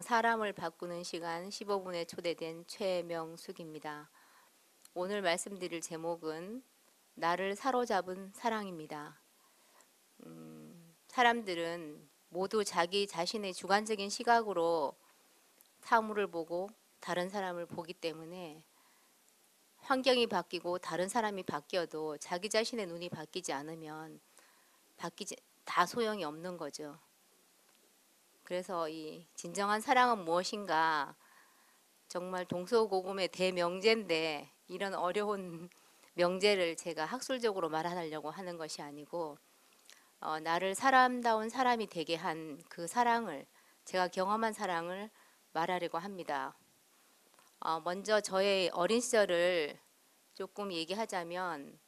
사람을 바꾸는 시간 15분에 초대된 최명숙입니다. 오늘 말씀드릴 제목은 나를 사로잡은 사랑입니다. 사람들은 모두 자기 자신의 주관적인 시각으로 사물을 보고 다른 사람을 보기 때문에 환경이 바뀌고 다른 사람이 바뀌어도 자기 자신의 눈이 바뀌지 않으면 다 소용이 없는 거죠. 그래서 이 진정한 사랑은 무엇인가, 정말 동서고금의 대명제인데 이런 어려운 명제를 제가 학술적으로 말하려고 하는 것이 아니고 나를 사람다운 사람이 되게 한 그 사랑을, 제가 경험한 사랑을 말하려고 합니다. 먼저 저의 어린 시절을 조금 얘기하자면,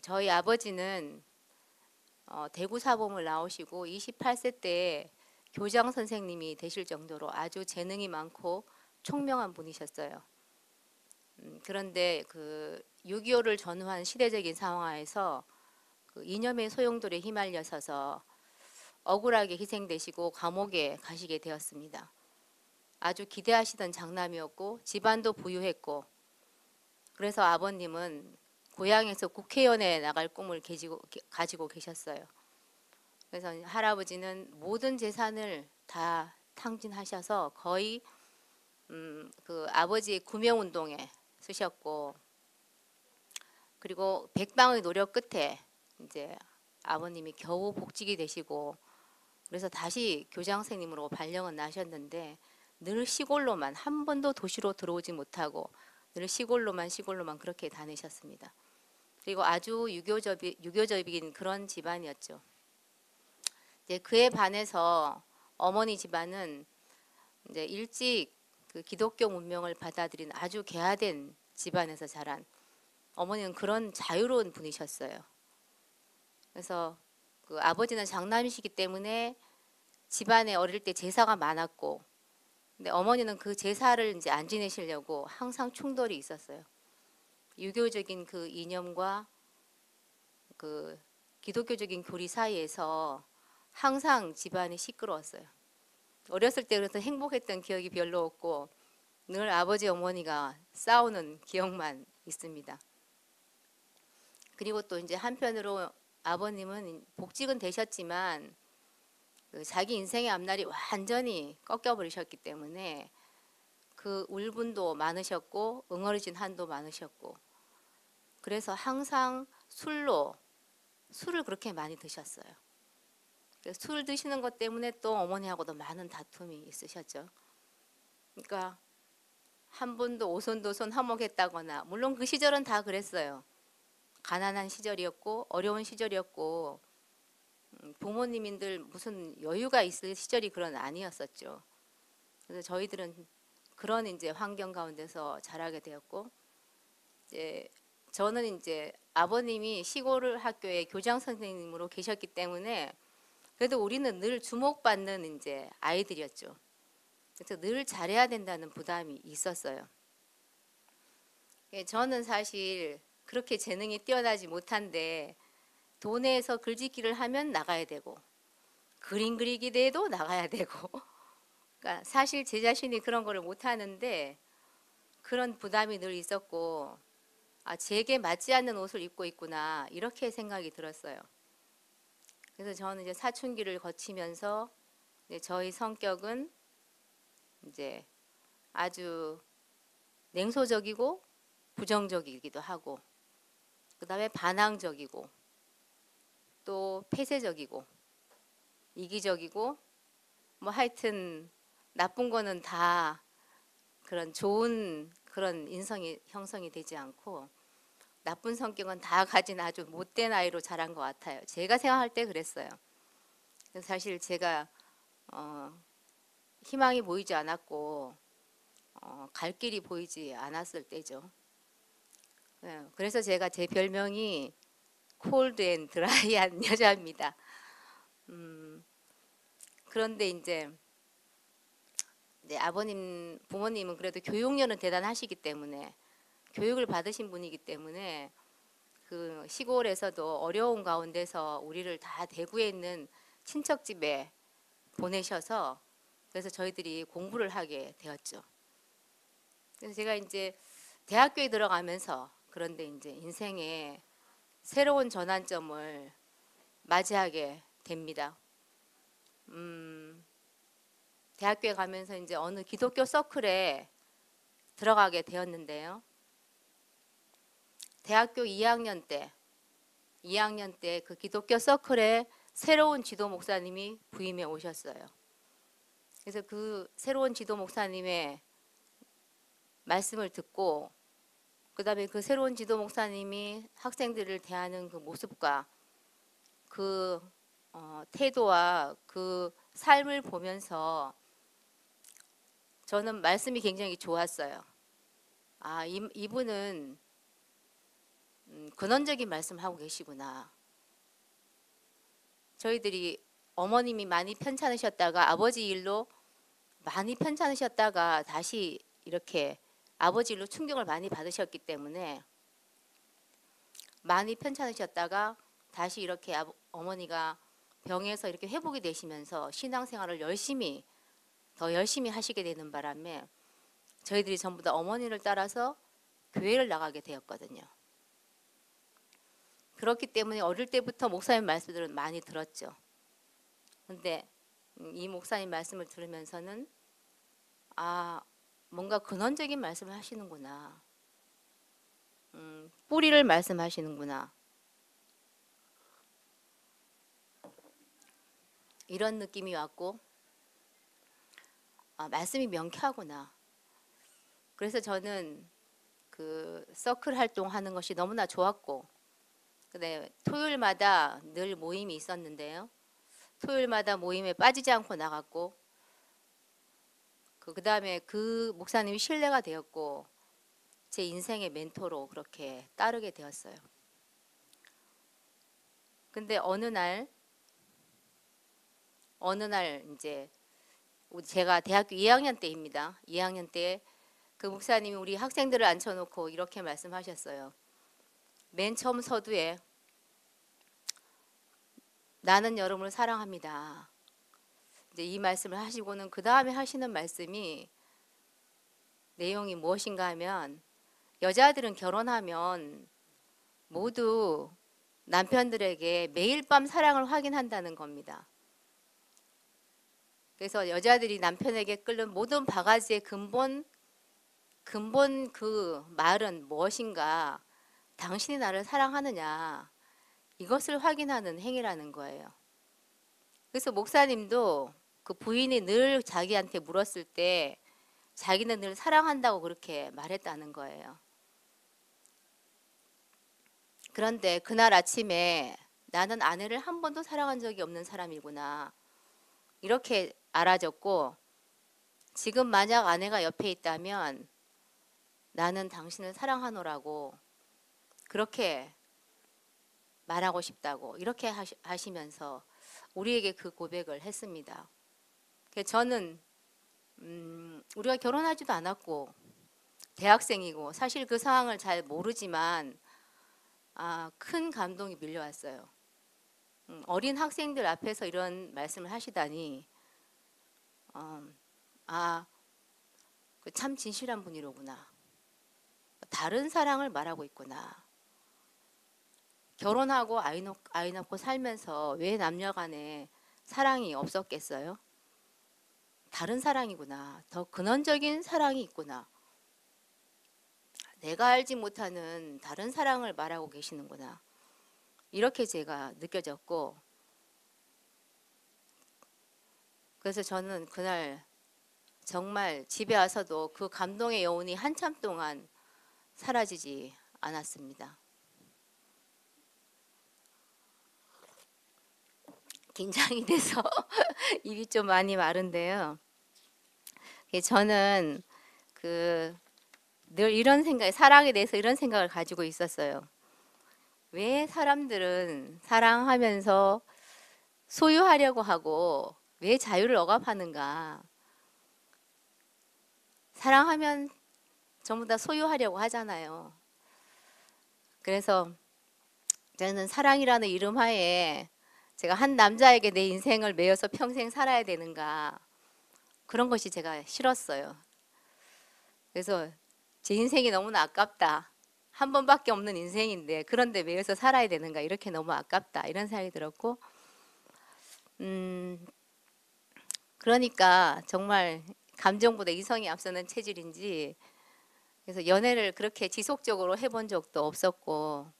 저희 아버지는 대구 사범을 나오시고 28세 때 교장 선생님이 되실 정도로 아주 재능이 많고 총명한 분이셨어요. 그런데 그 6.25를 전후한 시대적인 상황에서 그 이념의 소용돌이에 휘말려서서 억울하게 희생되시고 감옥에 가시게 되었습니다. 아주 기대하시던 장남이었고 집안도 부유했고, 그래서 아버님은 고향에서 국회의원에 나갈 꿈을 가지고 계셨어요. 그래서 할아버지는 모든 재산을 다 탕진하셔서 거의 그 아버지의 구명운동에 쓰셨고, 그리고 백방의 노력 끝에 이제 아버님이 겨우 복직이 되시고, 그래서 다시 교장 선생님으로 발령은 나셨는데 늘 시골로만, 한 번도 도시로 들어오지 못하고 늘 시골로만 그렇게 다니셨습니다. 그리고 아주 유교적인 그런 집안이었죠. 이제 그에 반해서 어머니 집안은 이제 일찍 그 기독교 문명을 받아들인 아주 개화된 집안에서 자란, 어머니는 그런 자유로운 분이셨어요. 그래서 그 아버지는 장남이시기 때문에 집안에 어릴 때 제사가 많았고, 근데 어머니는 그 제사를 이제 안 지내시려고 항상 충돌이 있었어요. 유교적인 그 이념과 그 기독교적인 교리 사이에서 항상 집안이 시끄러웠어요. 어렸을 때 그래서 행복했던 기억이 별로 없고 늘 아버지 어머니가 싸우는 기억만 있습니다. 그리고 또 이제 한편으로 아버님은 복직은 되셨지만 그 자기 인생의 앞날이 완전히 꺾여버리셨기 때문에 그 울분도 많으셨고 응어리진 한도 많으셨고, 그래서 항상 술을 그렇게 많이 드셨어요. 술 드시는 것 때문에 또 어머니하고도 많은 다툼이 있으셨죠. 그러니까 한 번도 오손도손 화목했다거나, 물론 그 시절은 다 그랬어요. 가난한 시절이었고 어려운 시절이었고 부모님인들 무슨 여유가 있을 시절이 그런 아니었었죠. 그래서 저희들은 그런 이제 환경 가운데서 자라게 되었고, 이제 저는 이제 아버님이 시골 학교에 교장 선생님으로 계셨기 때문에 그래도 우리는 늘 주목받는 이제 아이들이었죠. 그래서 늘 잘해야 된다는 부담이 있었어요. 저는 사실 그렇게 재능이 뛰어나지 못한데 도내에서 글짓기를 하면 나가야 되고 그림 그리기 대회도 나가야 되고 그러니까 사실 제 자신이 그런 거를 못하는데 그런 부담이 늘 있었고, 제게 맞지 않는 옷을 입고 있구나 이렇게 생각이 들었어요. 그래서 저는 이제 사춘기를 거치면서 이제 저희 성격은 이제 아주 냉소적이고 부정적이기도 하고, 그 다음에 반항적이고 또 폐쇄적이고 이기적이고, 뭐 하여튼 나쁜 거는 다 그런 좋은 그런 인성이 형성이 되지 않고 나쁜 성격은 다 가진 아주 못된 아이로 자란 것 같아요. 제가 생각할 때 그랬어요. 그래서 사실 제가 희망이 보이지 않았고 갈 길이 보이지 않았을 때죠. 그래서 제가 제 별명이 콜드 앤 드라이한 여자입니다. 그런데 이제 부모님은 그래도 교육열은 대단하시기 때문에, 교육을 받으신 분이기 때문에 그 시골에서도 어려운 가운데서 우리를 다 대구에 있는 친척집에 보내셔서 그래서 저희들이 공부를 하게 되었죠. 그래서 제가 이제 대학교에 들어가면서 그런데 이제 인생의 새로운 전환점을 맞이하게 됩니다. 대학교에 가면서 이제 어느 기독교 서클에 들어가게 되었는데요. 대학교 2학년 때 그 기독교 서클에 새로운 지도 목사님이 부임해 오셨어요. 그래서 그 새로운 지도 목사님의 말씀을 듣고 그다음에 그 새로운 지도 목사님이 학생들을 대하는 그 모습과 그 태도와 그 삶을 보면서 저는 말씀이 굉장히 좋았어요. 아, 이분은 근원적인 말씀하고 계시구나. 저희들이 어머님이 많이 편찮으셨다가 아버지 일로 많이 편찮으셨다가 다시 이렇게 아버지 일로 충격을 많이 받으셨기 때문에 많이 편찮으셨다가 다시 이렇게 어머니가 병에서 이렇게 회복이 되시면서 신앙생활을 더 열심히 하시게 되는 바람에 저희들이 전부 다 어머니를 따라서 교회를 나가게 되었거든요. 그렇기 때문에 어릴 때부터 목사님 말씀들은 많이 들었죠. 근데 이 목사님 말씀을 들으면서는 아, 뭔가 근원적인 말씀을 하시는구나. 뿌리를 말씀하시는구나. 이런 느낌이 왔고 아, 말씀이 명쾌하구나. 그래서 저는 그 서클 활동하는 것이 너무나 좋았고 근데 토요일마다 늘 모임이 있었는데요. 토요일마다 모임에 빠지지 않고 나갔고 그 다음에 그 목사님이 신뢰가 되었고 제 인생의 멘토로 그렇게 따르게 되었어요. 근데 어느 날 이제 제가 대학교 2학년 때입니다. 2학년 때 그 목사님이 우리 학생들을 앉혀놓고 이렇게 말씀하셨어요. 맨 처음 서두에 나는 여러분을 사랑합니다. 이제 이 말씀을 하시고는 그 다음에 하시는 말씀이 내용이 무엇인가 하면 여자들은 결혼하면 모두 남편들에게 매일 밤 사랑을 확인한다는 겁니다. 그래서 여자들이 남편에게 끓는 모든 바가지의 근본 그 말은 무엇인가? 당신이 나를 사랑하느냐? 이것을 확인하는 행위라는 거예요. 그래서 목사님도 그 부인이 늘 자기한테 물었을 때 자기는 늘 사랑한다고 그렇게 말했다는 거예요. 그런데 그날 아침에 나는 아내를 한 번도 사랑한 적이 없는 사람이구나. 이렇게 알아졌고 지금 만약 아내가 옆에 있다면 나는 당신을 사랑하노라고 그렇게 말하고 싶다고 이렇게 하시면서 우리에게 그 고백을 했습니다. 저는 우리가 결혼하지도 않았고 대학생이고 사실 그 상황을 잘 모르지만 큰 감동이 밀려왔어요. 어린 학생들 앞에서 이런 말씀을 하시다니 참 진실한 분이로구나. 다른 사랑을 말하고 있구나. 결혼하고 아이 낳고 살면서 왜 남녀 간에 사랑이 없었겠어요? 다른 사랑이구나. 더 근원적인 사랑이 있구나. 내가 알지 못하는 다른 사랑을 말하고 계시는구나. 이렇게 제가 느껴졌고 그래서 저는 그날 정말 집에 와서도 그 감동의 여운이 한참 동안 사라지지 않았습니다. 긴장이 돼서 입이 좀 많이 마른데요. 저는 늘 이런 사랑에 대해서 이런 생각을 가지고 있었어요. 왜 사람들은 사랑하면서 소유하려고 하고 왜 자유를 억압하는가? 사랑하면 전부 다 소유하려고 하잖아요. 그래서 저는 사랑이라는 이름 하에 제가 한 남자에게 내 인생을 매여서 평생 살아야 되는가? 그런 것이 제가 싫었어요. 그래서 제 인생이 너무나 아깝다. 한 번밖에 없는 인생인데 그런데 왜 여기서 살아야 되는가, 이렇게 너무 아깝다, 이런 생각이 들었고, 그러니까 정말 감정보다 이성이 앞서는 체질인지, 그래서 연애를 그렇게 지속적으로 해본 적도 없었고,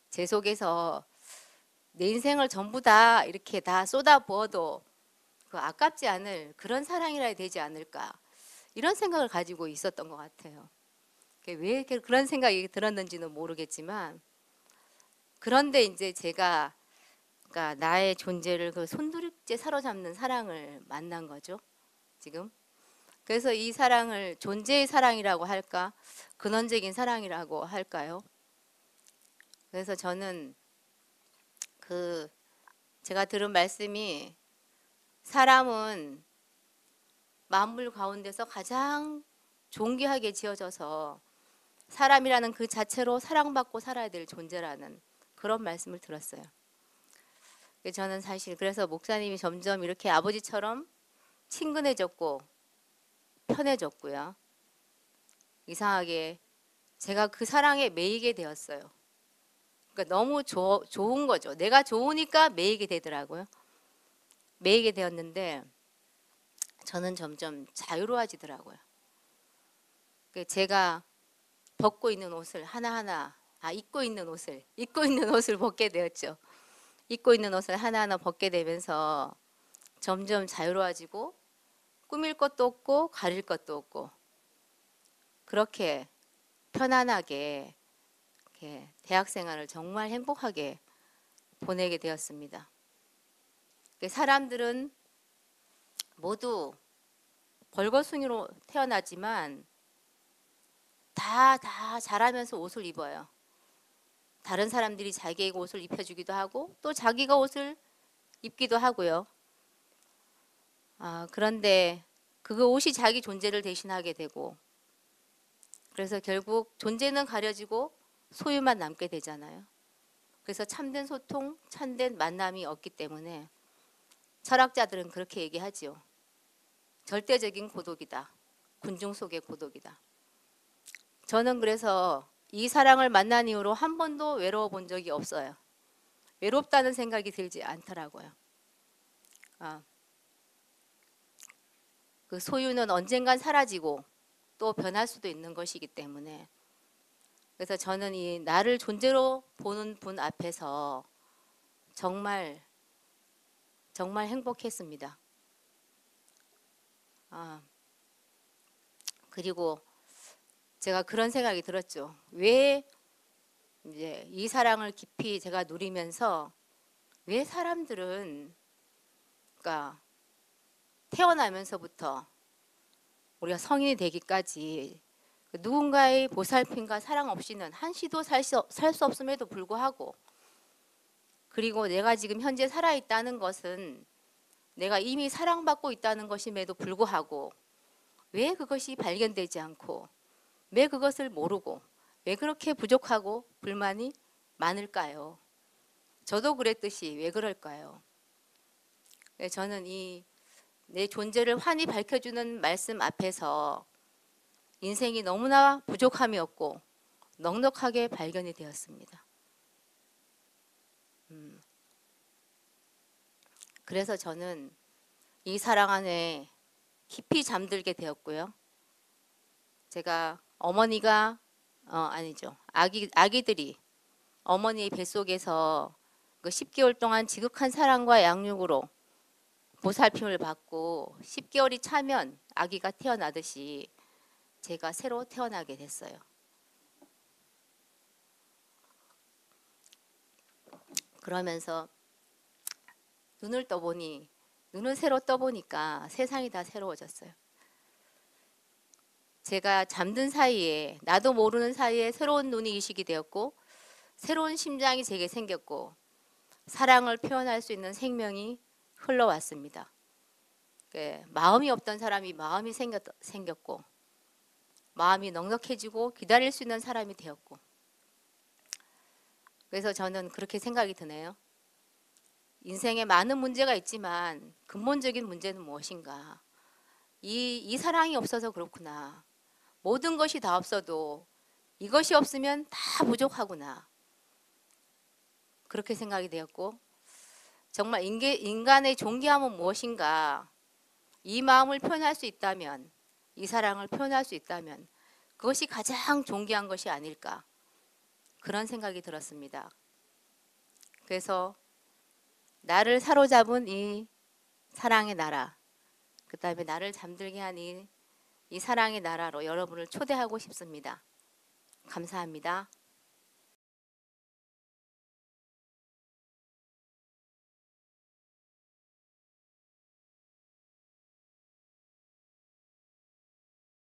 제 속에서 내 인생을 전부 다 이렇게 다 쏟아부어도 그 아깝지 않을 그런 사랑이라 되지 않을까, 이런 생각을 가지고 있었던 것 같아요. 왜 이렇게 그런 생각이 들었는지는 모르겠지만, 그런데 이제 제가, 그러니까 나의 존재를 그 손두릅째 사로잡는 사랑을 만난 거죠, 지금. 그래서 이 사랑을 존재의 사랑이라고 할까, 근원적인 사랑이라고 할까요? 그래서 저는 그 제가 들은 말씀이, 사람은 만물 가운데서 가장 존귀하게 지어져서 사람이라는 그 자체로 사랑받고 살아야 될 존재라는 그런 말씀을 들었어요. 저는 사실 그래서 목사님이 점점 이렇게 아버지처럼 친근해졌고 편해졌고요. 이상하게 제가 그 사랑에 매이게 되었어요. 그러니까 너무 좋은 거죠. 내가 좋으니까 매이게 되더라고요. 매이게 되었는데 저는 점점 자유로워지더라고요. 제가 벗고 있는 옷을 하나하나, 입고 있는 옷을 벗게 되었죠. 입고 있는 옷을 하나하나 벗게 되면서 점점 자유로워지고, 꾸밀 것도 없고 가릴 것도 없고, 그렇게 편안하게 이렇게 대학 생활을 정말 행복하게 보내게 되었습니다. 사람들은 모두 벌거숭이로 태어나지만 다 자라면서 옷을 입어요. 다른 사람들이 자기에게 옷을 입혀주기도 하고 또 자기가 옷을 입기도 하고요. 그런데 그 옷이 자기 존재를 대신하게 되고, 그래서 결국 존재는 가려지고 소유만 남게 되잖아요. 그래서 참된 소통, 참된 만남이 없기 때문에 철학자들은 그렇게 얘기하지요. 절대적인 고독이다. 군중 속의 고독이다. 저는 그래서 이 사랑을 만난 이후로 한 번도 외로워 본 적이 없어요. 외롭다는 생각이 들지 않더라고요. 그 소유는 언젠간 사라지고 또 변할 수도 있는 것이기 때문에, 그래서 저는 이 나를 존재로 보는 분 앞에서 정말 행복했습니다. 그리고 제가 그런 생각이 들었죠. 왜 이제 이 사랑을 깊이 제가 누리면서 왜 사람들은, 그러니까 태어나면서부터 우리가 성인이 되기까지 누군가의 보살핌과 사랑 없이는 한시도 살 수 없음에도 불구하고, 그리고 내가 지금 현재 살아있다는 것은 내가 이미 사랑받고 있다는 것임에도 불구하고 왜 그것이 발견되지 않고, 왜 그것을 모르고, 왜 그렇게 부족하고 불만이 많을까요? 저도 그랬듯이 왜 그럴까요? 저는 이 내 존재를 환히 밝혀주는 말씀 앞에서 인생이 너무나 부족함이 없고 넉넉하게 발견이 되었습니다. 그래서 저는 이 사랑 안에 깊이 잠들게 되었고요. 제가 어머니가 아니죠. 아기들이 어머니의 뱃속에서 그 10개월 동안 지극한 사랑과 양육으로 보살핌을 받고 10개월이 차면 아기가 태어나듯이 제가 새로 태어나게 됐어요. 그러면서 눈을 새로 떠보니까 세상이 다 새로워졌어요. 제가 잠든 사이에, 나도 모르는 사이에 새로운 눈이 이식이 되었고, 새로운 심장이 제게 생겼고, 사랑을 표현할 수 있는 생명이 흘러왔습니다. 마음이 없던 사람이 마음이 생겼고, 마음이 넉넉해지고 기다릴 수 있는 사람이 되었고, 그래서 저는 그렇게 생각이 드네요. 인생에 많은 문제가 있지만 근본적인 문제는 무엇인가? 이 사랑이 없어서 그렇구나. 모든 것이 다 없어도 이것이 없으면 다 부족하구나. 그렇게 생각이 되었고, 정말 인간의 존귀함은 무엇인가? 이 마음을 표현할 수 있다면, 이 사랑을 표현할 수 있다면 그것이 가장 존귀한 것이 아닐까? 그런 생각이 들었습니다. 그래서 나를 사로잡은 이 사랑의 나라, 그 다음에 나를 잠들게 한 이 사랑의 나라로 여러분을 초대하고 싶습니다. 감사합니다.